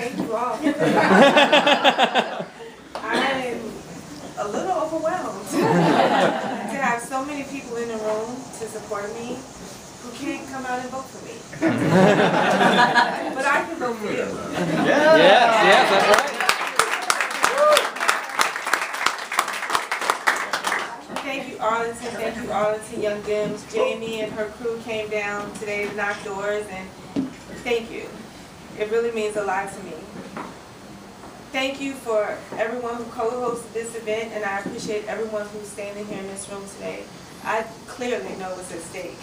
Thank you all. I'm a little overwhelmed to have so many people in the room to support me who can't come out and vote for me. But I can vote for you. Yes, that's right. Thank you, Arlington. Thank you, Arlington Young Dims. Jamie and her crew came down today to knock doors, and thank you. It really means a lot to me. Thank you for everyone who co-hosted this event, and I appreciate everyone who's standing here in this room today. I clearly know what's at stake,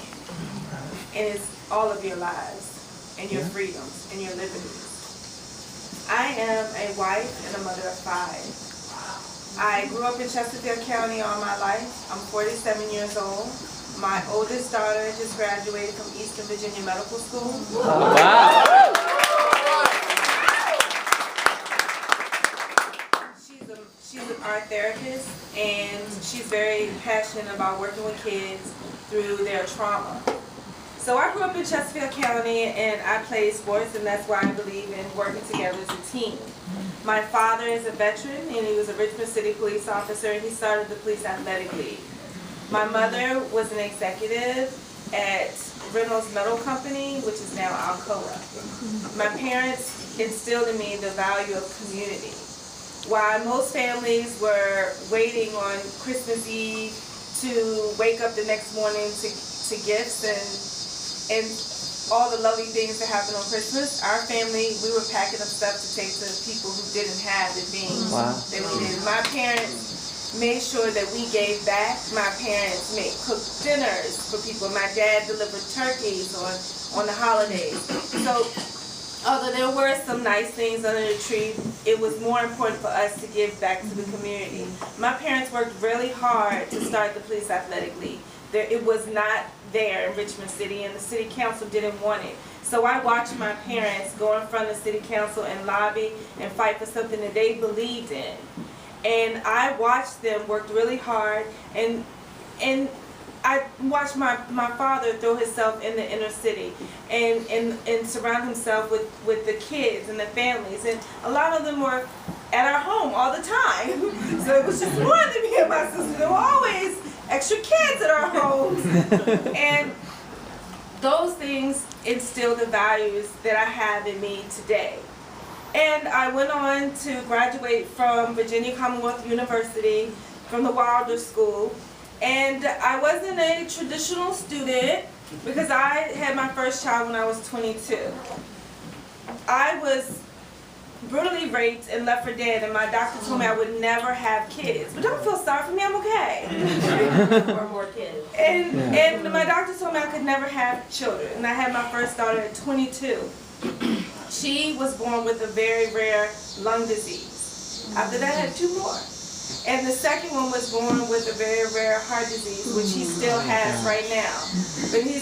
and it's all of your lives and your freedoms and your liberties. I am a wife and a mother of 5. I grew up in Chesterfield County all my life. I'm 47 years old. My oldest daughter just graduated from Eastern Virginia Medical School. Wow. She's an art therapist, and she's very passionate about working with kids through their trauma. So I grew up in Chesterfield County, and I played sports, and that's why I believe in working together as a team. My father is a veteran, and he was a Richmond City police officer, and he started the Police Athletic League. My mother was an executive at Reynolds Metal Company, which is now Alcoa. My parents instilled in me the value of community. While most families were waiting on Christmas Eve to wake up the next morning to gifts and all the lovely things that happen on Christmas, our family, we were packing up stuff to take to people who didn't have the things that we did. My parents made sure that we gave back. My parents cooked dinners for people. My dad delivered turkeys on the holidays. So although there were some nice things under the tree, it was more important for us to give back to the community. My parents worked really hard to start the Police Athletic League. It was not there in Richmond City, and the city council didn't want it. So I watched my parents go in front of the city council and lobby and fight for something that they believed in. And I watched them work really hard, and I watched my father throw himself in the inner city and surround himself with the kids and the families. And a lot of them were at our home all the time. So it was just more than me and my sister. There were always extra kids at our homes. And those things instill the values that I have in me today. And I went on to graduate from Virginia Commonwealth University, from the Wilder School. And I wasn't a traditional student because I had my first child when I was 22. I was brutally raped and left for dead, and my doctor told me I would never have kids. But don't feel sorry for me, I'm okay. Or more kids. And my doctor told me I could never have children. And I had my first daughter at 22. She was born with a very rare lung disease. After that, I had 2 more. And the second one was born with a very rare heart disease, which he still has right now. But he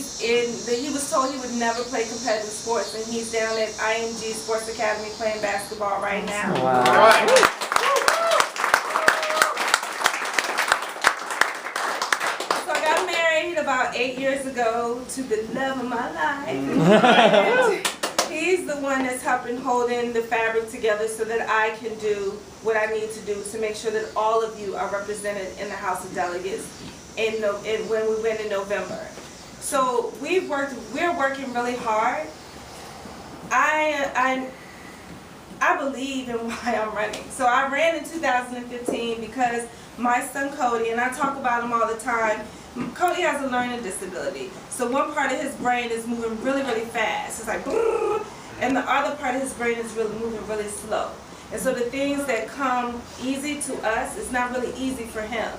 was told he would never play competitive sports, and he's down at IMG Sports Academy playing basketball right now. Wow. So I got married about 8 years ago to the love of my life. He's the one that's helping holding the fabric together so that I can do what I need to do to make sure that all of you are represented in the House of Delegates when we win in November. So we're working really hard. I believe in why I'm running. So I ran in 2015 because my son Cody, and I talk about him all the time, Cody has a learning disability. So one part of his brain is moving really, really fast. It's like, and the other part of his brain is really moving really slow. And so the things that come easy to us, it's not really easy for him.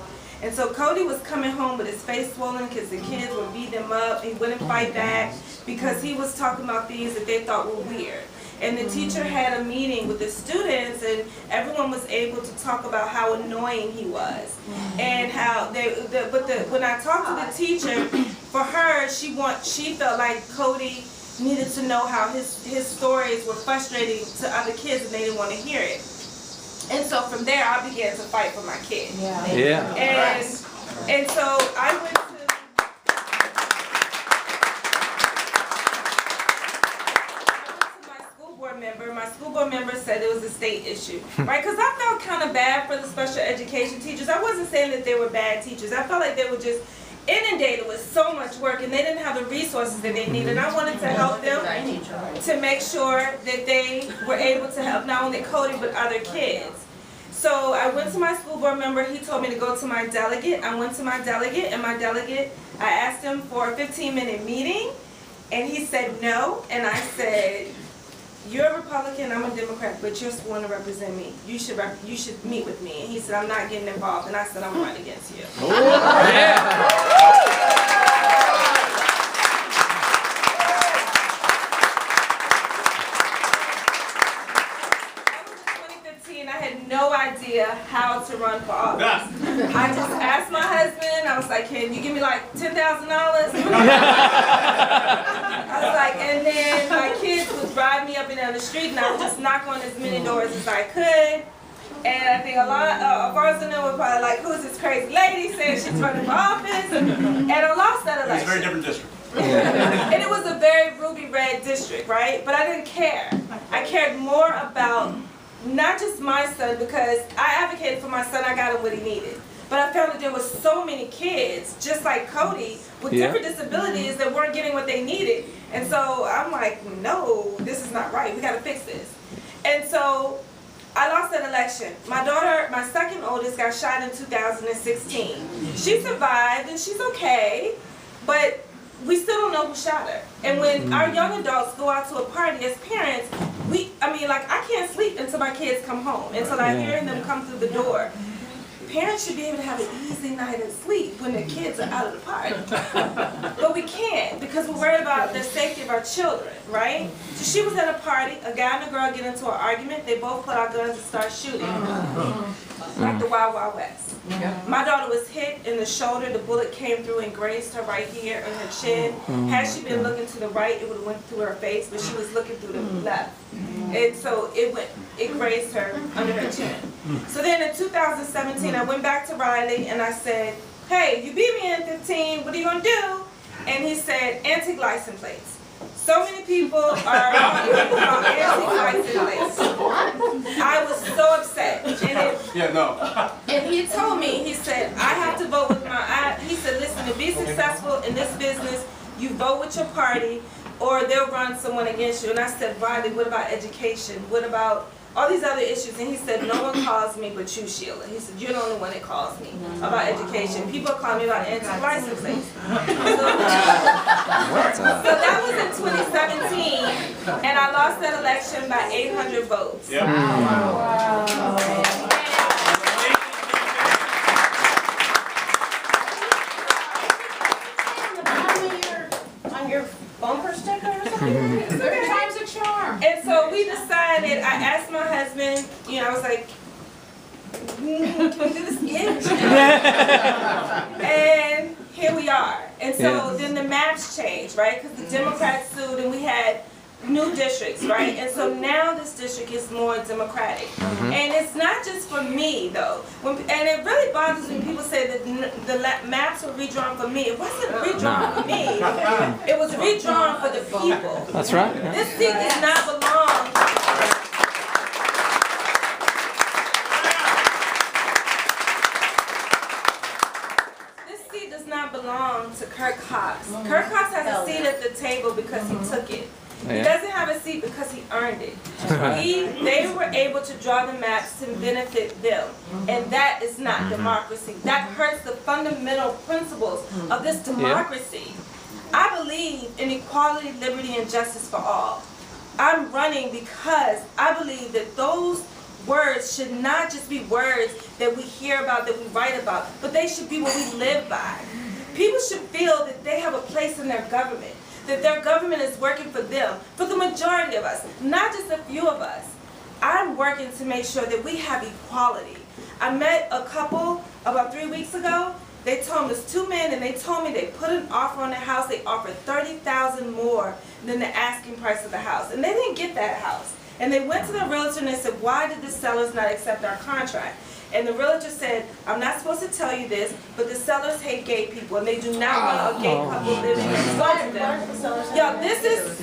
And so Cody was coming home with his face swollen because the kids would beat him up. He wouldn't fight back because he was talking about things that they thought were weird. And the teacher had a meeting with the students, and everyone was able to talk about how annoying he was, and how when I talked to the teacher, for her, she felt like Cody needed to know how his stories were frustrating to other kids, and they didn't want to hear it. And so from there, I began to fight for my kid. And so I went to. My school board board member said it was a state issue, right? Because I felt kind of bad for the special education teachers. I wasn't saying that they were bad teachers. I felt like they were just inundated with so much work and they didn't have the resources that they needed. And I wanted to help them to make sure that they were able to help not only Cody but other kids. So I went to my school board member. He told me to go to my delegate. I went to my delegate, and my delegate, I asked him for a 15-minute meeting, and he said no. And I said, you're a Republican, I'm a Democrat, but you're sworn to represent me. You should meet with me. And he said, I'm not getting involved. And I said, I'm running against you. I had no idea how to run for office. I just asked my husband, I was like, can you give me like $10,000? I was like, and then my kids would drive me up and down the street and I would just knock on as many doors as I could. And I think a lot, as far as I know, was probably like, who's this crazy lady saying she's running for office? And I lost that election. It's a very different district. And it was a very ruby red district, right? But I didn't care. I cared more about not just my son, because I advocated for my son, I got him what he needed. But I found that there was so many kids, just like Cody, with different disabilities that weren't getting what they needed. And so I'm like, no, this is not right. We got to fix this. And so I lost that election. My daughter, my second oldest, got shot in 2016. She survived, and she's okay, but we still don't know who shot her. And when our young adults go out to a party as parents, I can't sleep until my kids come home, until I hear them come through the door. Parents should be able to have an easy night of sleep when their kids are out of the party. But we can't, because we're worried about the safety of our children, right? So she was at a party, a guy and a girl get into an argument, they both put out guns and start shooting. Like the Wild Wild West. My daughter was hit in the shoulder, the bullet came through and grazed her right here in her chin. Had she been looking to the right, it would have went through her face, but she was looking through the left. And so it grazed her under her chin. So then in 2017, I went back to Riley and I said, hey, you beat me in 15, what are you gonna do? And he said, antique license plates. So many people are antique license plates. I was so upset. And he told me, he said, I have to vote with he said, listen, to be successful in this business, you vote with your party or they'll run someone against you. And I said, Riley, what about education? What about all these other issues? And he said, no one calls me but you, Sheila. He said, you're the only one that calls me about education. People call me about anti-license plates. So that was in 2017, and I lost that election by 800 votes. Yep. On your bumper sticker or something? Every time's a charm. And so we decided, I asked my husband, I was like, can we do this again? And here we are. And so then the maps changed, right? Because the Democrats sued and we had new districts, right? And so now this district is more democratic. And it's not just for me, though. And it really bothers me when people say that the maps were redrawn for me. It wasn't redrawn for me. It was redrawn for the people. That's right. This seat does not belong. This seat does not belong to Kirk Cox. Kirk Cox has a seat at the table because he took it. He doesn't have a seat because he earned it. They were able to draw the maps to benefit them. And that is not democracy. That hurts the fundamental principles of this democracy. I believe in equality, liberty, and justice for all. I'm running because I believe that those words should not just be words that we hear about, that we write about, but they should be what we live by. People should feel that they have a place in their government, that their government is working for them, for the majority of us, not just a few of us. I'm working to make sure that we have equality. I met a couple about 3 weeks ago. They told me, there's two men, and they told me they put an offer on the house. They offered $30,000 more than the asking price of the house, and they didn't get that house. And they went to the realtor and they said, why did the sellers not accept our contract? And the realtor said, I'm not supposed to tell you this, but the sellers hate gay people, and they do not want a gay couple living next door to them. Yo, this is,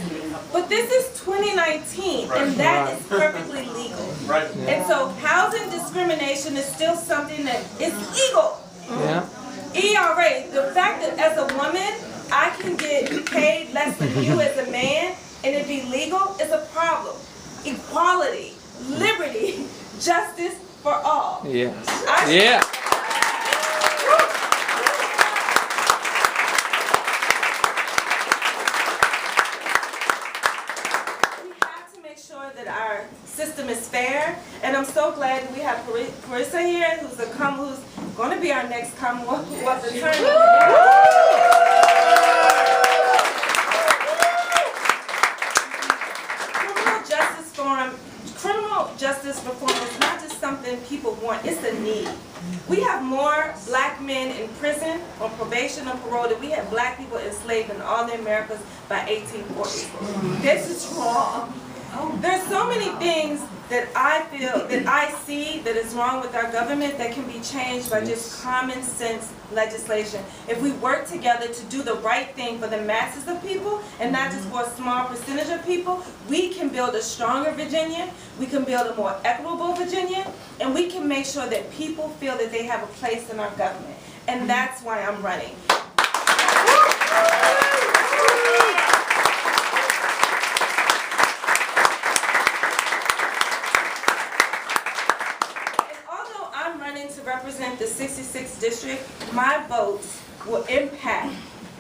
But this is 2019, and that is perfectly legal. Right. And so housing discrimination is still something that is legal. Yeah. ERA, the fact that as a woman, I can get paid less than you as a man, and it be legal is a problem. Equality, liberty, justice for all. Yes. I- Yeah. We have to make sure that our system is fair, and I'm so glad that we have Carissa here, who's going to be our next Commonwealth attorney. Criminal justice reform is not just something people want, it's a need. We have more black men in prison on probation or parole than we have black people enslaved in all the Americas by 1840. This is wrong. There's so many things that I feel, that I see that is wrong with our government that can be changed by just common sense legislation. If we work together to do the right thing for the masses of people and not just for a small percentage of people, we can build a stronger Virginia, we can build a more equitable Virginia, and we can make sure that people feel that they have a place in our government. And that's why I'm running. To represent the 66th district, my votes will impact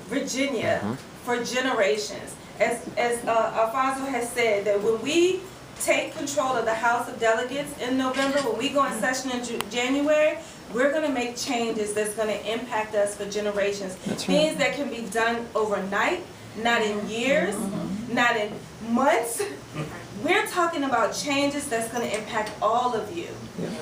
Virginia for generations. As Alfonso has said, that when we take control of the House of Delegates in November, when we go in session in January, we're going to make changes that's going to impact us for generations. Things that can be done overnight, not in years, not in months. We're talking about changes that's going to impact all of you.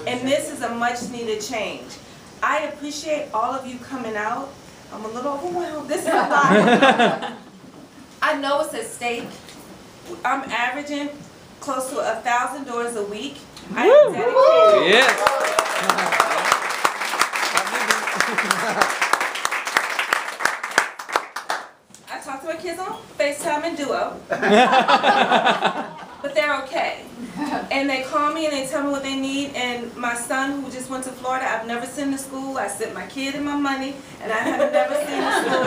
And this is a much needed change. I appreciate all of you coming out. I'm a little overwhelmed. This is a lot. I know it's at stake. I'm averaging close to 1,000 doors a week. I am dedicated. Yes. I talk to my kids on FaceTime and Duo. But they're okay. And they call me and they tell me what they need. And my son, who just went to Florida, I've never seen to school. I sent my kid and my money, and I have never seen to school.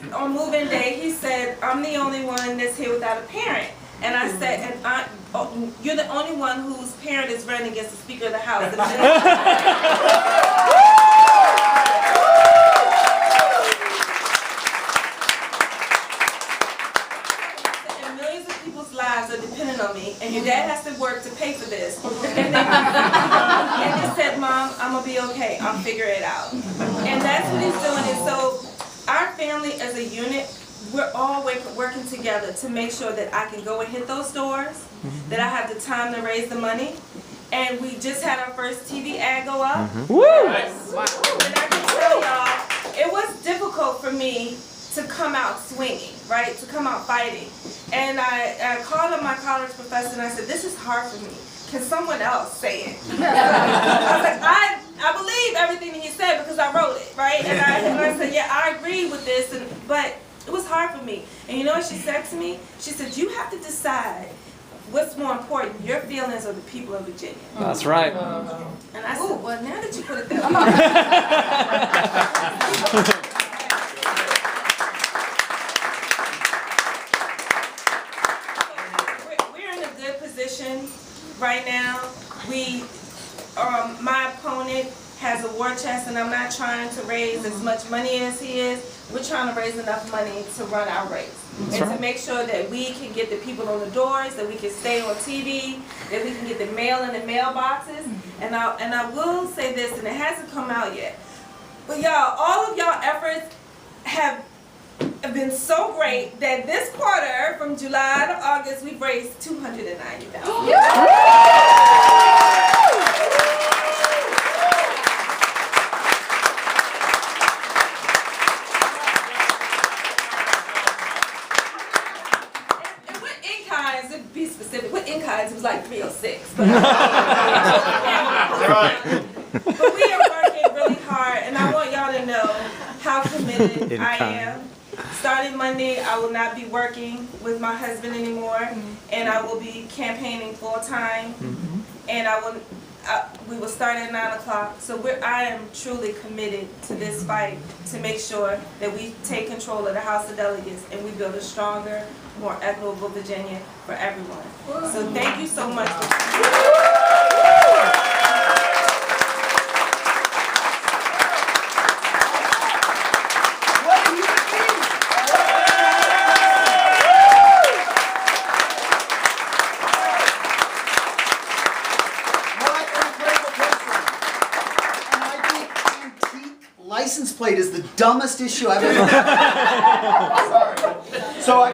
And on moving day, he said, I'm the only one that's here without a parent. And I said, you're the only one whose parent is running against the Speaker of the House. Lives are dependent on me, and your dad has to work to pay for this. And they said, Mom, I'm going to be okay. I'll figure it out. And that's what he's doing. And so our family as a unit, we're all working together to make sure that I can go and hit those doors, that I have the time to raise the money. And we just had our first TV ad go up. Woo! And I can tell y'all, it was difficult for me to come out swinging, right? To come out fighting. And I called up my college professor and I said, this is hard for me. Can someone else say it? I was like, I believe everything he said because I wrote it, right? And I said, yeah, I agree with this, but it was hard for me. And you know what she said to me? She said, you have to decide what's more important, your feelings or the people of Virginia. That's right. And I said, well, now that you put it that way. Right now, my opponent has a war chest, and I'm not trying to raise as much money as he is. We're trying to raise enough money to run our race. To make sure that we can get the people on the doors, that we can stay on TV, that we can get the mail in the mailboxes. And I will say this, and it hasn't come out yet, but y'all, all of y'all efforts have been so great that this quarter, from July to August, we've raised $290,000. And with in-kinds, to be specific, with in-kinds it was like 306. But we are working really hard, and I want y'all to know how committed I am. starting Monday, I will not be working with my husband anymore, and I will be campaigning full time. And we will start at 9 o'clock. So I am truly committed to this fight to make sure that we take control of the House of Delegates and we build a stronger, more equitable Virginia for everyone. So thank you so much. License plate is the dumbest issue I've ever. Sorry. So